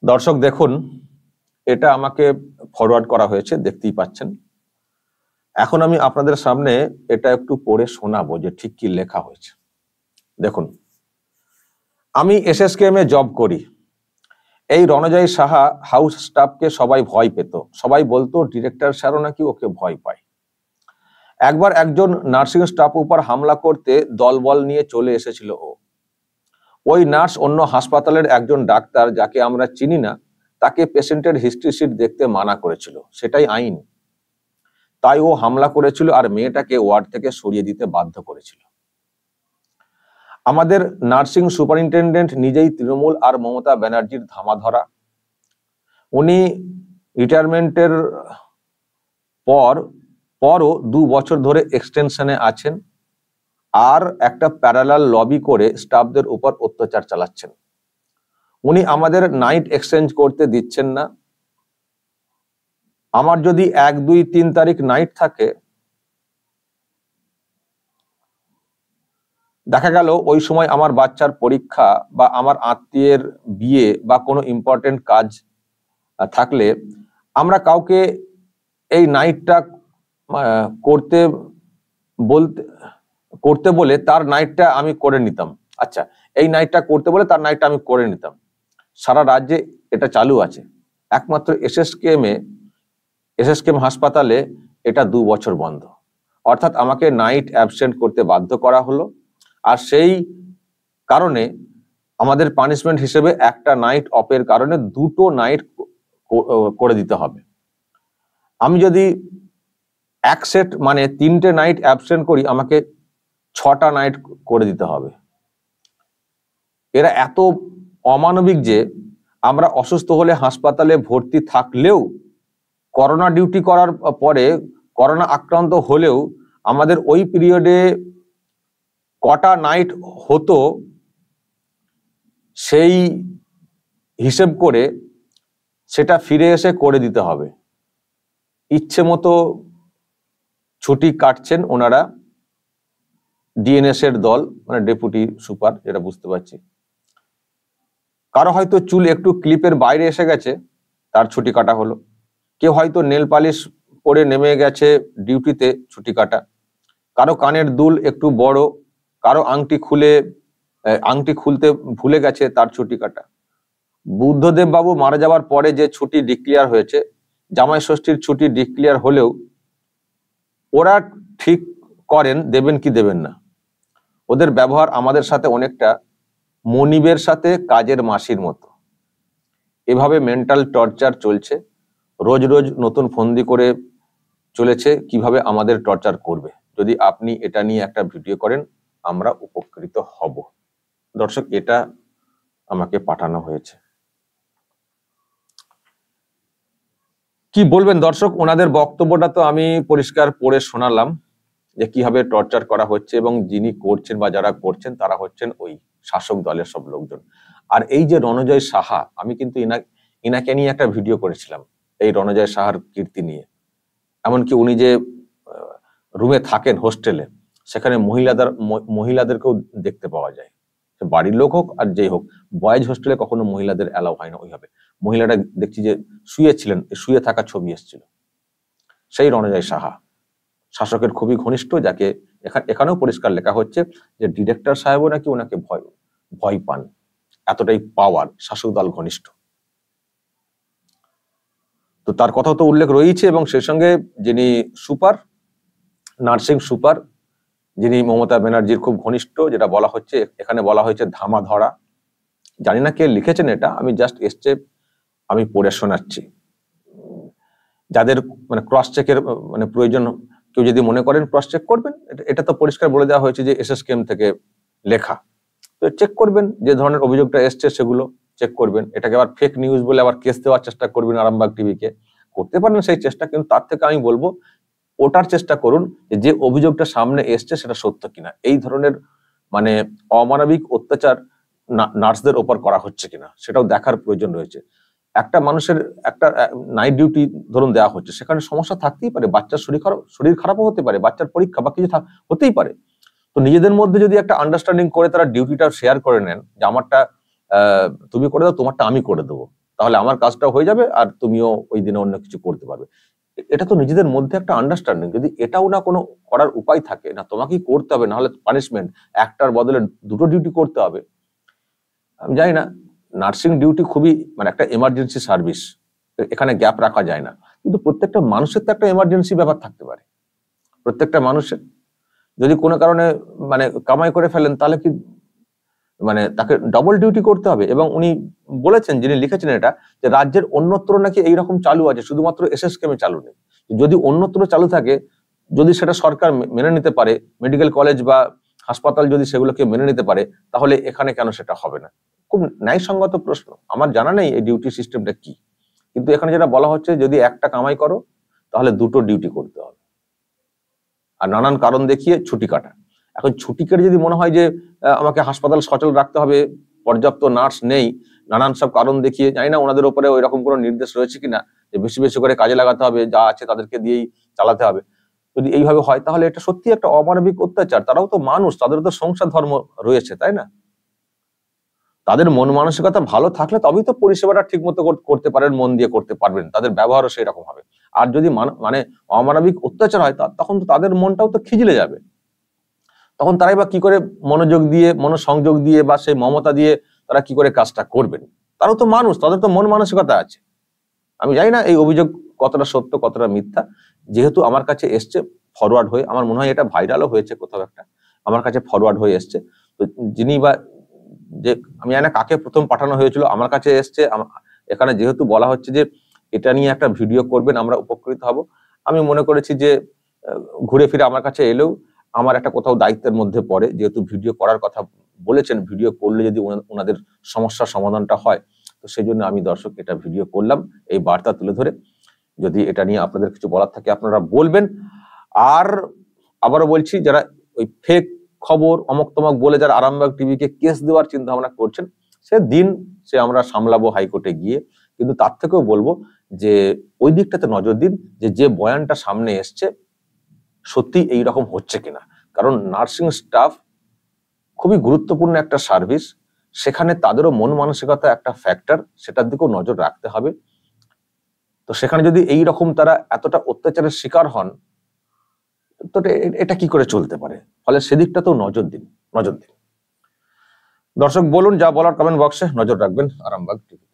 দর্শক দেখুন, এটা আমাকে ফরওয়ার্ড করা হয়েছে, দেখতেই পাচ্ছেন। এখন আমি আপনাদের সামনে এটা একটু পড়ে শোনাবো যে ঠিক কি লেখা হয়েছে। দেখুন, আমি এসএসকেএম এ জব করি। এই রণজয় সাহা হাউস স্টাফকে সবাই ভয় পেত, সবাই বলতো ডিরেক্টর স্যারও নাকি ওকে ভয় পায়। একবার একজন নার্সিং স্টাফ উপর হামলা করতে দলবল নিয়ে চলে এসেছিল ও। ওই নার্স অন্য হাসপাতালের একজন ডাক্তার, যাকে আমরা চিনি না, তাকে পেশেন্টের হিস্ট্রি শিট দেখতে মানা করেছিল। সেটাই আইন। তাই ও হামলা করেছিল আর মেয়েটাকে ওয়ার্ড থেকে সরিয়ে দিতে বাধ্য করেছিল। আমাদের নার্সিং সুপারিনটেন্ডেন্ট নিজেই তৃণমূল আর মমতা ব্যানার্জির ধামাধরা। উনি রিটায়ারমেন্টের পরও 2 বছর ধরে এক্সটেনশনে আছেন আর একটা প্যারালাল লবি করে স্টাফদের উপর অত্যাচার চালাচ্ছেন। উনি আমাদের নাইট এক্সচেঞ্জ করতে দিচ্ছেন না। আমার যদি 1, 2, 3 তারিখ নাইট থাকে, দেখা গেল ওই সময় আমার বাচ্চার পরীক্ষা বা আমার আত্মীয়ের বিয়ে বা কোনো ইম্পর্টেন্ট কাজ থাকলে আমরা কাউকে এই নাইটটা করতে বলে তার নাইটটা আমি করে নিতাম। আচ্ছা, এই নাইটটা করতে বলে তার নাইটটা আমি করে নিতাম। সারা রাজ্যে এটা চালু আছে। একমাত্র এসএসকেএম হাসপাতালে এটা 2 বছর বন্ধ। অর্থাৎ আমাকে নাইট অ্যাবসেন্ট করতে বাধ্য করা হলো। আর সেই কারণে আমাদের পানিশমেন্ট হিসেবে একটা নাইট অফের কারণে 2টো নাইট করে দিতে হবে। আমি যদি এক সেট মানে 3টে নাইট অ্যাবসেন্ট করি, আমাকে 6টা নাইট করে দিতে হবে। এরা এত অমানবিক যে আমরা অসুস্থ হলে হাসপাতালে ভর্তি থাকলেও, করোনা ডিউটি করার পরে করোনা আক্রান্ত হলেও আমাদের ওই পিরিয়ডে কটা নাইট হতো সেই হিসেব করে সেটা ফিরে এসে করে দিতে হবে। ইচ্ছে মতো ছুটি কাটছেন ওনারা, ডিএনএস এর দল, মানে ডেপুটি সুপার, যেটা বুঝতে পারছি। কারো হয়তো চুল একটু ক্লিপের বাইরে এসে গেছে, তার ছুটি কাটা হলো। কেউ হয়তো নেল পালিশ পরে নেমে গেছে ডিউটিতে, ছুটি কাটা। কারো কানের দুল একটু বড়, কারো আংটি খুলতে ভুলে গেছে, তার ছুটি কাটা। বুদ্ধদেব বাবু মারা যাওয়ার পরে যে ছুটি ডিক্লেয়ার হয়েছে, জামাই ষষ্ঠীর ছুটি ডিক্লেয়ার হলেও ওরা ঠিক করেন দেবেন কি দেবেন না। ওদের ব্যবহার আমাদের সাথে অনেকটা মনিবের সাথে কাজের মাসির মতো। এভাবে মেন্টাল টর্চার চলছে। রোজ রোজ নতুন ফন্দি করে চলেছে কিভাবে আমাদের টর্চার করবে। যদি আপনি এটা নিয়ে একটা ভিডিও করেন, আমরা উপকৃত হব। দর্শক, এটা আমাকে পাঠানো হয়েছে। কি বলবেন দর্শক? ওনাদের বক্তব্যটা তো আমি পরিষ্কার পড়ে শোনালাম যে কিভাবে টর্চার করা হচ্ছে, এবং যিনি করছেন বা যারা করছেন তারা হচ্ছেন ওই শাসক দলের সব লোকজন। আর এই যে রণজয় সাহা, আমি কিন্তু ইনাকে নিয়ে একটা ভিডিও করেছিলাম, এই রণজয় সাহার কীর্তি নিয়ে। এমনকি উনি যে রুমে থাকেন হোস্টেলে, সেখানে মহিলাদেরকেও দেখতে পাওয়া যায়। বাড়ির লোক হোক আর যেই হোক, বয়েজ হোস্টেলে কখনো মহিলাদের অ্যালাউ হয় না ওইভাবে। মহিলাটা দেখছি যে শুয়েছিলেন, শুয়ে থাকা ছবি এসেছিল। সেই রণজয় সাহা শাসকের খুবই ঘনিষ্ঠ, যাকে এখানেও পরিষ্কার লেখা হচ্ছে যে ডিরেক্টর সাহেবও নাকি ওনাকে ভয় পান, এতটাই পাওয়ার, শাসক দল ঘনিষ্ঠ। তো তার কথা তো উল্লেখ রয়েছে, এবং সেই সঙ্গে যিনি সুপার, নার্সিং সুপার, যিনি মমতা ব্যানার্জির খুব ঘনিষ্ঠ, যেটা বলা হচ্ছে এখানে বলা হয়েছে ধামাধরা। জানি না কে লিখেছেন এটা, আমি জাস্ট এসছে আমি পড়ে শোনাচ্ছি। যাদের মানে ক্রস চেকের মানে প্রয়োজন, কেউ যদি মনে করেন ক্রস চেক করবেন, এটা তো পরিষ্কার বলে দেওয়া হয়েছে যে এসএসকেএম থেকে লেখা। তো চেক করবেন, যে ধরনের অভিযোগটা এসছে সেগুলো চেক করবেন। এটাকে আবার ফেক নিউজ বলে আবার কেস দেওয়ার চেষ্টা করবেন আরামবাগ টিভিকে, করতে পারেন সেই চেষ্টা, কিন্তু তার থেকে আমি বলবো ওটার চেষ্টা করুন যে অভিযোগটা সামনে এসছে সেটা সত্য কিনা, এই ধরনের মানে অমানবিক অত্যাচার নার্সদের ওপর করা হচ্ছে কিনা সেটাও দেখার প্রয়োজন রয়েছে। একটা মানুষের একটা নাইট ডিউটি ধরুন দেওয়া হচ্ছে, সেখানে সমস্যা থাকতেই পারে, বাচ্চার শরীর খারাপও হতে পারে, বাচ্চার পরীক্ষা বা কিছু হতেই পারে। তো নিজেদের মধ্যে যদি একটা আন্ডারস্ট্যান্ডিং করে তারা ডিউটিটা শেয়ার করে নেন, যে আমারটা তুমি করে দাও, তোমারটা আমি করে দেবো, তাহলে আমার কাজটাও হয়ে যাবে আর তুমিও ওই দিনে অন্য কিছু করতে পারবে। এটা তো নিজেদের মধ্যে একটা আন্ডারস্ট্যান্ডিং। যদি এটাও না কোনো করার উপায় থাকে, না তোমাকেই করতে হবে, না হলে পানিশমেন্ট, একটার বদলে দুটো ডিউটি করতে হবে। আমি জানি না, নার্সিং ডিউটি খুবই মানে একটা এমার্জেন্সি সার্ভিস, এখানে গ্যাপ রাখা যায় না, কিন্তু প্রত্যেকটা মানুষের তো একটা এমার্জেন্সি ব্যাপার থাকতে পারে। প্রত্যেকটা মানুষের যদি কোনো কারণে মানে কামাই করে ফেলেন, তাহলে কি মানে তাকে ডবল ডিউটি করতে হবে? এবং উনি বলেছেন, যিনি লিখেছেন এটা, যে রাজ্যের অন্যত্র নাকি এইরকম চালু আছে, শুধুমাত্র এসএসকেএম এ চালু নেই। যদি অন্যত্র চালু থাকে, যদি সেটা সরকার মেনে নিতে পারে, মেডিকেল কলেজ বা হাসপাতাল যদি সেগুলোকে মেনে নিতে পারে, তাহলে এখানে কেন সেটা হবে না? খুব ন্যায়সঙ্গত প্রশ্ন। আমার জানা নেই এই ডিউটি সিস্টেমটা কি, কিন্তু এখানে যেটা বলা হচ্ছে, যদি একটা কামাই করো তাহলে দুটো ডিউটি করতে হবে, আর নানান কারণ দেখিয়ে ছুটি কাটা। এখন ছুটি কেটে যদি মনে হয় যে আমাকে হাসপাতাল সচল রাখতে হবে, পর্যাপ্ত নার্স নেই, নানান সব কারণ দেখিয়ে, জানি না ওনাদের উপরে ওই রকম কোনো নির্দেশ রয়েছে কিনা যে বেশি বেশি করে কাজে লাগাতে হবে, যা আছে তাদেরকে দিয়েই চালাতে হবে। যদি এইভাবে হয় তাহলে এটা সত্যি একটা অমানবিক অত্যাচার। তারাও তো মানুষ, তাদেরও তো সংসার ধর্ম রয়েছে, তাই না? তাদের মন মানসিকতা ভালো থাকলে তবেই তো পরিষেবাটা ঠিক মতো করতে পারেন, মন দিয়ে করতে পারবেন, তাদের ব্যবহারও সেই রকম হবে। আর যদি মানে অমানবিক অত্যাচার হয়, তখন তো তাদের মনটাও তো খিজলে যাবে। তখন তারাই বা কি করে মনোযোগ দিয়ে, মনোসংযোগ দিয়ে বা সেই মমতা দিয়ে তারা কি করে কাজটা করবেন? তারাও তো মানুষ, তাদের তো মন মানসিকতা আছে। আমি জানি না এই অভিযোগ কতটা সত্য কতটা মিথ্যা। যেহেতু আমার কাছে এসছে ফরওয়ার্ড হয়ে, আমার মনে হয় এটা ভাইরালও হয়েছে কোথাও একটা, আমার কাছে ফরওয়ার্ড হয়ে এসছে। তো যিনি বা যে, আমি জানি না কাকে প্রথম পাঠানো হয়েছিল, আমার কাছে এসছে। এখানে যেহেতু বলা হচ্ছে যে এটা নিয়ে একটা ভিডিও করবেন, আমরা উপকৃত হব, আমি মনে করেছি যে ঘুরে ফিরে আমার কাছে এলেও আমার একটা কোথাও দায়িত্বের মধ্যে পড়ে, যেহেতু ভিডিও করার কথা বলেছেন, ভিডিও করলে যদি ওনাদের সমস্যার সমাধানটা হয়, তো সেই জন্য আমি দর্শক এটা ভিডিও করলাম, এই বার্তা তুলে ধরে। যদি এটা নিয়ে আপনাদের কিছু বলার থাকে আপনারা বলবেন। আর আবারও বলছি, যারা ওই ফেক খবর অমক তমক বলে যারা আরামবাগ টিভিকে কেস দেওয়ার চিন্তা ভাবনা করছেন, সে আমরা সামলাবো হাইকোর্টে গিয়ে। কিন্তু তার থেকেও বলবো যে ওই দিকটাতে নজর দিন, যে বয়ানটা সামনে এসছে সত্যি এইরকম হচ্ছে কিনা। কারণ নার্সিং স্টাফ খুবই গুরুত্বপূর্ণ একটা সার্ভিস, সেখানে তাদেরও মন মানসিকতা একটা ফ্যাক্টর, সেটার দিকেও নজর রাখতে হবে। তো সেখানে যদি এই রকম তারা এতটা অত্যাচারের শিকার হন, তো এটা কি করে চলতে পারে? ফলে সেদিকটাতেও নজর দিন। দর্শক বলুন যা বলার কমেন্ট বক্সে, নজর রাখবেন আরামবাগ টিভি।